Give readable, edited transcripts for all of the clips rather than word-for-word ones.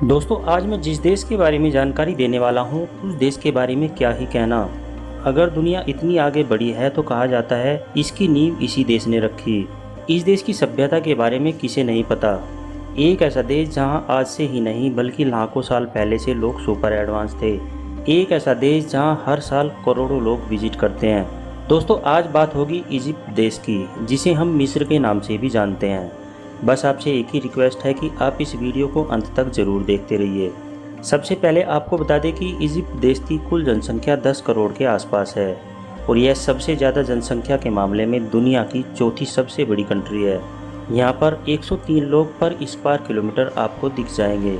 दोस्तों, आज मैं जिस देश के बारे में जानकारी देने वाला हूँ उस देश के बारे में क्या ही कहना। अगर दुनिया इतनी आगे बढ़ी है तो कहा जाता है इसकी नींव इसी देश ने रखी। इस देश की सभ्यता के बारे में किसे नहीं पता। एक ऐसा देश जहाँ आज से ही नहीं बल्कि लाखों साल पहले से लोग सुपर एडवांस थे। एक ऐसा देश जहाँ हर साल करोड़ों लोग विजिट करते हैं। दोस्तों, आज बात होगी इजिप्ट देश की, जिसे हम मिस्र के नाम से भी जानते हैं। बस आपसे एक ही रिक्वेस्ट है कि आप इस वीडियो को अंत तक ज़रूर देखते रहिए। सबसे पहले आपको बता दें कि इजिप्ट देश की कुल जनसंख्या 10 करोड़ के आसपास है और यह सबसे ज़्यादा जनसंख्या के मामले में दुनिया की चौथी सबसे बड़ी कंट्री है। यहाँ पर 103 लोग पर स्क्वायर किलोमीटर आपको दिख जाएंगे।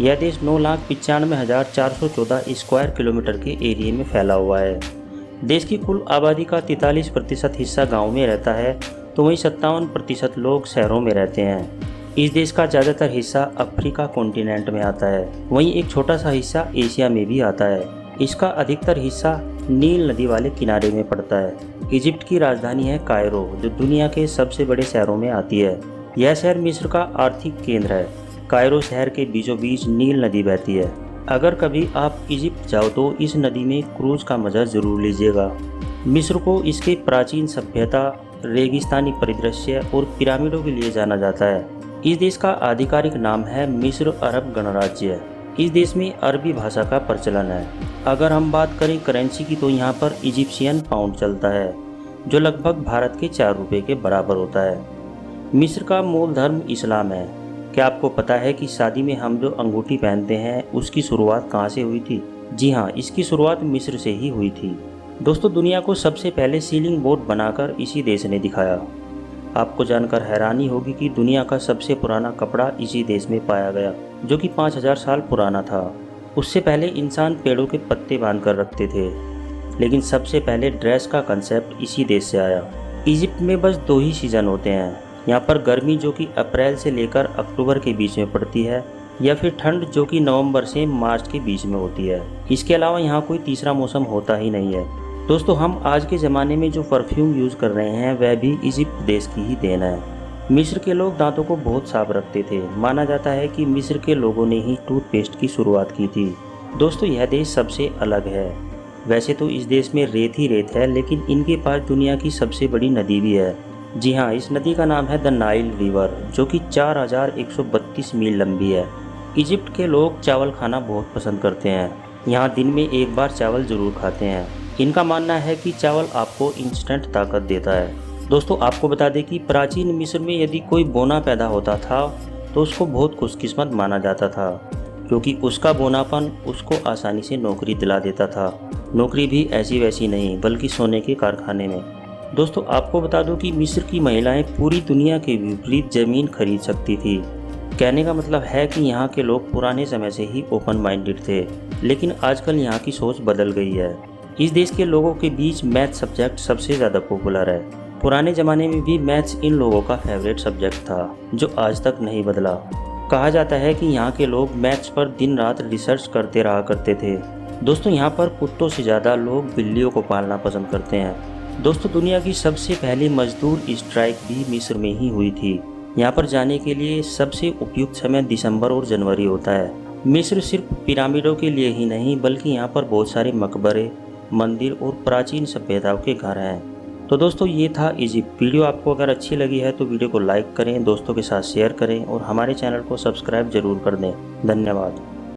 यह देश 9,95,414 स्क्वायर किलोमीटर के एरिया में फैला हुआ है। देश की कुल आबादी का 43% हिस्सा गाँव में रहता है तो वहीं 57% लोग शहरों में रहते हैं। इस देश का ज़्यादातर हिस्सा अफ्रीका कॉन्टिनेंट में आता है, वहीं एक छोटा सा हिस्सा एशिया में भी आता है। इसका अधिकतर हिस्सा नील नदी वाले किनारे में पड़ता है। इजिप्ट की राजधानी है कायरो, जो दुनिया के सबसे बड़े शहरों में आती है। यह शहर मिस्र का आर्थिक केंद्र है। कायरो शहर के बीचों बीच नील नदी बहती है। अगर कभी आप इजिप्ट जाओ तो इस नदी में क्रूज का मजा जरूर लीजिएगा। मिस्र को इसके प्राचीन सभ्यता, रेगिस्तानी परिदृश्य और पिरामिडों के लिए जाना जाता है। इस देश का आधिकारिक नाम है मिस्र अरब गणराज्य। इस देश में अरबी भाषा का प्रचलन है। अगर हम बात करें करेंसी की तो यहाँ पर इजिप्शियन पाउंड चलता है, जो लगभग भारत के 4 रुपये के बराबर होता है। मिस्र का मूल धर्म इस्लाम है। क्या आपको पता है कि शादी में हम जो अंगूठी पहनते हैं उसकी शुरुआत कहाँ से हुई थी? जी हाँ, इसकी शुरुआत मिस्र से ही हुई थी। दोस्तों, दुनिया को सबसे पहले सीलिंग बोर्ड बनाकर इसी देश ने दिखाया। आपको जानकर हैरानी होगी कि दुनिया का सबसे पुराना कपड़ा इसी देश में पाया गया, जो कि 5000 साल पुराना था। उससे पहले इंसान पेड़ों के पत्ते बांधकर रखते थे, लेकिन सबसे पहले ड्रेस का कंसेप्ट इसी देश से आया। इजिप्ट में बस 2 ही सीजन होते हैं। यहाँ पर गर्मी, जो कि अप्रैल से लेकर अक्टूबर के बीच में पड़ती है, या फिर ठंड, जो कि नवंबर से मार्च के बीच में होती है। इसके अलावा यहाँ कोई तीसरा मौसम होता ही नहीं है। दोस्तों, हम आज के ज़माने में जो परफ्यूम यूज़ कर रहे हैं वह भी इजिप्ट देश की ही देन है। मिस्र के लोग दांतों को बहुत साफ रखते थे। माना जाता है कि मिस्र के लोगों ने ही टूथपेस्ट की शुरुआत की थी। दोस्तों, यह देश सबसे अलग है। वैसे तो इस देश में रेत ही रेत है, लेकिन इनके पास दुनिया की सबसे बड़ी नदी भी है। जी हाँ, इस नदी का नाम है द नाइल रिवर, जो कि 4132 मील लंबी है। इजिप्ट के लोग चावल खाना बहुत पसंद करते हैं। यहाँ दिन में एक बार चावल ज़रूर खाते हैं। इनका मानना है कि चावल आपको इंस्टेंट ताकत देता है। दोस्तों, आपको बता दें कि प्राचीन मिस्र में यदि कोई बोना पैदा होता था तो उसको बहुत खुशकिस्मत माना जाता था, क्योंकि उसका बोनापन उसको आसानी से नौकरी दिला देता था। नौकरी भी ऐसी वैसी नहीं, बल्कि सोने के कारखाने में। दोस्तों, आपको बता दूं कि मिस्र की महिलाएं पूरी दुनिया के विपरीत ज़मीन खरीद सकती थी। कहने का मतलब है कि यहाँ के लोग पुराने समय से ही ओपन माइंडेड थे, लेकिन आजकल यहाँ की सोच बदल गई है। इस देश के लोगों के बीच मैथ सब्जेक्ट सबसे ज़्यादा पॉपुलर है। पुराने ज़माने में भी मैथ्स इन लोगों का फेवरेट सब्जेक्ट था, जो आज तक नहीं बदला। कहा जाता है कि यहाँ के लोग मैथ्स पर दिन रात रिसर्च करते रहा करते थे। दोस्तों, यहाँ पर कुत्तों से ज़्यादा लोग बिल्लियों को पालना पसंद करते हैं। दोस्तों, दुनिया की सबसे पहली मजदूर स्ट्राइक भी मिस्र में ही हुई थी। यहाँ पर जाने के लिए सबसे उपयुक्त समय दिसंबर और जनवरी होता है। मिस्र सिर्फ पिरामिडों के लिए ही नहीं, बल्कि यहाँ पर बहुत सारे मकबरे, मंदिर और प्राचीन सभ्यताओं के घर हैं। तो दोस्तों, ये था इजिप्ट। वीडियो आपको अगर अच्छी लगी है तो वीडियो को लाइक करें, दोस्तों के साथ शेयर करें और हमारे चैनल को सब्सक्राइब जरूर कर दें। धन्यवाद।